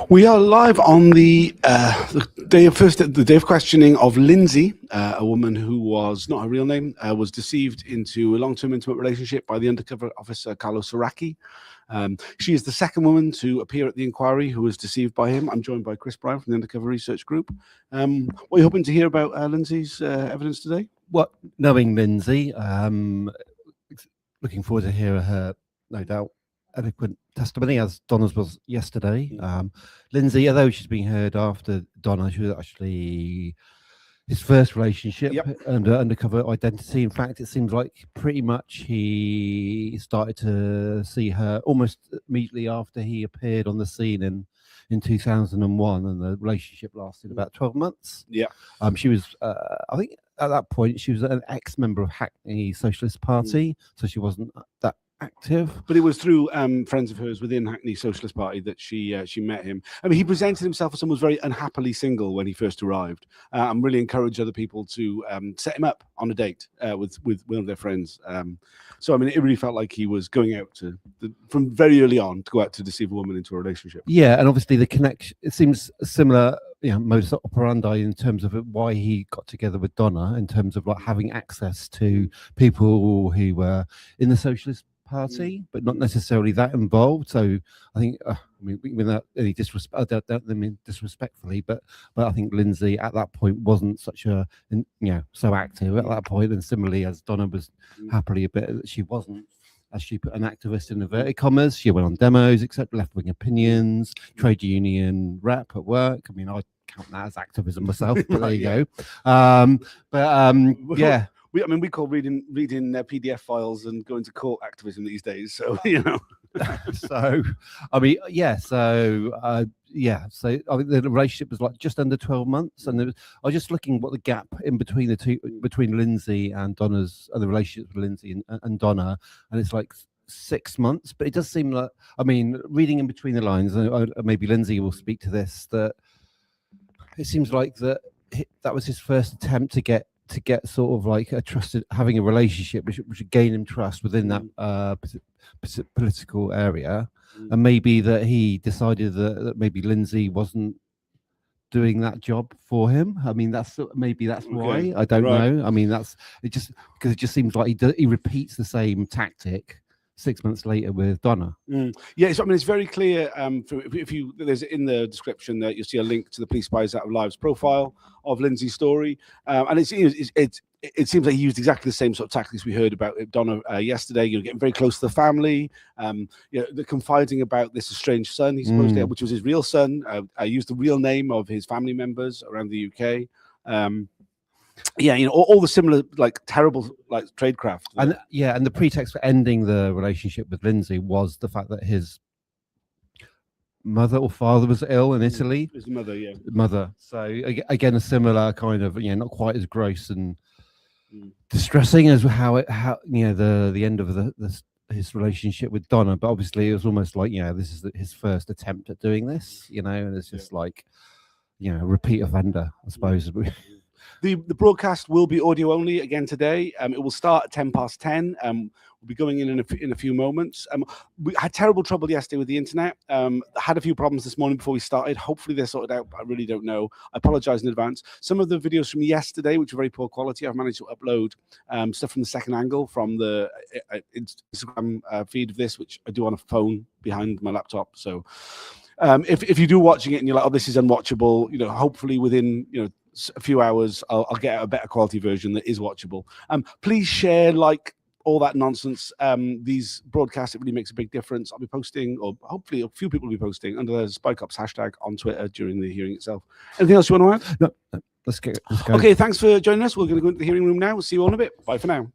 We are live on the day of questioning of Lindsey, a woman who was not her real name, was deceived into a long-term intimate relationship by the undercover officer Carlos Saraki. She is the second woman to appear at the inquiry who was deceived by him. I'm joined by Chris Brown from the Undercover Research Group. What are you hoping to hear about Lindsey's evidence today? Well, knowing Lindsey, looking forward to hear her, no doubt, eloquent testimony, as Donna's was yesterday. Lindsey, although she's been heard after Donna, she was actually his first relationship under undercover identity. In fact, it seems like pretty much he started to see her almost immediately after he appeared on the scene in 2001, and the relationship lasted about 12 months. She was, I think at that point, she was an ex-member of Hackney Socialist Party, so she wasn't that active. But it was through friends of hers within Hackney Socialist Party that she met him. I mean, he presented himself as someone who was very unhappily single when he first arrived, and really encouraged other people to set him up on a date with one of their friends. So I mean, it really felt like he was going out from very early on to go out to deceive a woman into a relationship. Yeah, and obviously the connection, it seems similar, modus operandi in terms of why he got together with Donna, in terms of like having access to people who were in the Socialist Party, but not necessarily that involved. So I think, I mean, without any disrespect, I don't mean disrespectfully, but I think Lindsey at that point wasn't such a, so active at that point, and similarly as Donna was happily a bit, she wasn't, as she put, an activist in inverted commas. She went on demos, except left-wing opinions, trade union rep at work. I mean, I count that as activism myself, but there you go. Yeah. We call reading PDF files and going to court activism these days. So So I mean, So I think the relationship was like just under 12 months, and I was just looking what the gap in between the two, between Lindsey and Donna's, the relationship with Lindsey and Donna, and it's like 6 months. But it does seem like, I mean, reading in between the lines, and maybe Lindsey will speak to this, that it seems like that was his first attempt to get sort of like a trusted, having a relationship which would gain him trust within that political area, and maybe that he decided that maybe Lindsey wasn't doing that job for him. I mean, that's why. I don't know. I mean, because it just seems like he repeats the same tactic 6 months later with Donna. Yeah, so I mean, it's very clear. There's in the description that you'll see a link to the Police Spies Out of Lives profile of Lindsey's story, and it seems like he used exactly the same sort of tactics we heard about Donna yesterday. Getting very close to the family, the confiding about this estranged son he supposedly had, which was his real son. Used the real name of his family members around the UK. All the similar, like, terrible, like, tradecraft. And and the pretext for ending the relationship with Lindsey was the fact that his mother or father was ill in Italy. His mother, mother. So again, a similar kind of, not quite as gross and distressing as how the end of his relationship with Donna, but obviously it was almost like, this is his first attempt at doing this, and it's just like, a repeat offender, I suppose. The broadcast will be audio only again today. It will start at 10:10. We'll be going in a few moments. We had terrible trouble yesterday with the internet. Had a few problems this morning before we started. Hopefully they're sorted out, but I really don't know. I apologize in advance. Some of the videos from yesterday, which are very poor quality, I've managed to upload stuff from the second angle from the Instagram feed of this, which I do on a phone behind my laptop. So if you do watching it and you're like, oh, this is unwatchable, hopefully within a few hours I'll get a better quality version that is watchable. Please share, like, all that nonsense. These broadcasts, it really makes a big difference. I'll be posting, or hopefully a few people will be posting, under the Spy Cops hashtag on Twitter during the hearing itself. Anything else you want to add? No, let's go. Okay, thanks for joining us. We're going to go into the hearing room now. We'll see you all in a bit. Bye for now.